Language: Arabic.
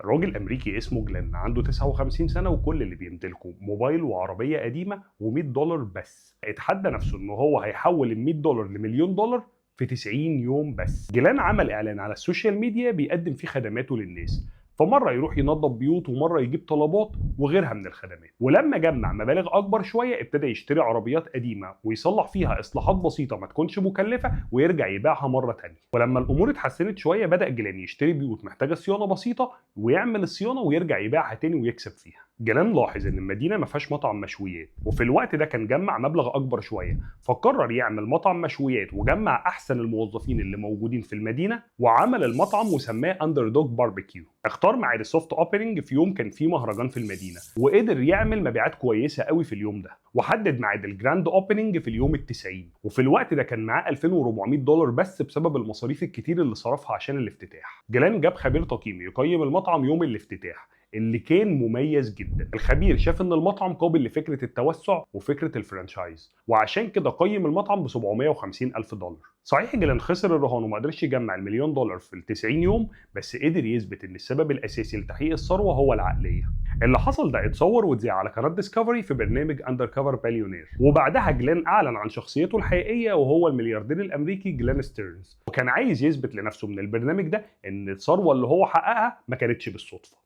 راجل أمريكي اسمه جلين عنده 59 سنة وكل اللي بيمتلكه موبايل وعربية قديمة و100 دولار بس. اتحدى نفسه إن هو هيحول ال 100 دولار لمليون دولار في 90 يوم بس. جلين عمل إعلان على السوشيال ميديا بيقدم فيه خدماته للناس، فمرة يروح ينظف بيوت ومرة يجيب طلبات وغيرها من الخدمات. ولما جمع مبالغ أكبر شوية ابتدى يشتري عربيات قديمة ويصلح فيها إصلاحات بسيطة ما تكونش مكلفة ويرجع يبيعها مرة تانية. ولما الأمور اتحسنت شوية بدأ جيلان يشتري بيوت محتاجة صيانة بسيطة ويعمل الصيانة ويرجع يبيعها تاني ويكسب فيها. جيلان لاحظ ان المدينه ما فيهاش مطعم مشويات، وفي الوقت ده كان جمع مبلغ اكبر شويه، فقرر يعمل مطعم مشويات وجمع احسن الموظفين اللي موجودين في المدينه وعمل المطعم وسماه اندر دوج باربيكيو. اختار ميعاد السوفت اوبننج في يوم كان فيه مهرجان في المدينه، وقدر يعمل مبيعات كويسه قوي في اليوم ده، وحدد ميعاد الجراند اوبننج في اليوم ال90. وفي الوقت ده كان معاه 2400 دولار بس بسبب المصاريف الكتير اللي صرفها عشان الافتتاح. جيلان جاب خبير تقييمي يقيم المطعم يوم الافتتاح اللي كان مميز جدا. الخبير شاف ان المطعم قابل لفكره التوسع وفكره الفرانشايز، وعشان كده قيم المطعم ب 750 الف دولار. صحيح جيلان خسر الرهان وما قدرش يجمع المليون دولار في ال 90 يوم، بس قدر يثبت ان السبب الاساسي لتحقيق الثروه هو العقليه. اللي حصل ده اتصور واتذاع على قناه ديسكفري في برنامج اندر كفر بليونير، وبعدها جيلان اعلن عن شخصيته الحقيقيه وهو الملياردير الامريكي جلين ستيرنز، وكان عايز يثبت لنفسه من البرنامج ده ان الثروه اللي هو حققها ما كانتش بالصدفه.